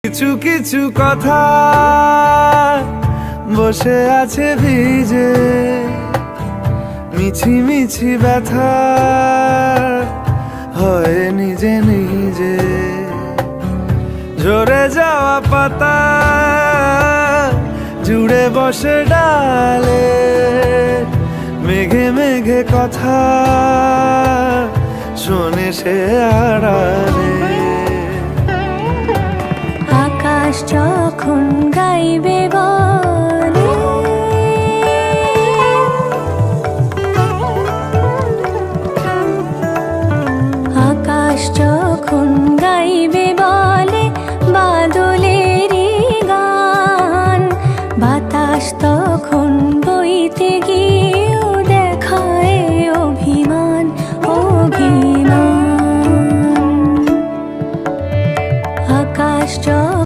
কিছু কিছু কথা বসে আছে ভিজে, মিছি মিছি ব্যথা হয় নিজে নিজে। ঝরে যাওয়া পাতা জুড়ে বসে ডালে, মেঘে মেঘে কথা শোনে সে আড়ালে। আকাশ যখন গাইবে বলে, আকাশ যখন গাইবে বলে বাদলেরই গান, বাতাস তখন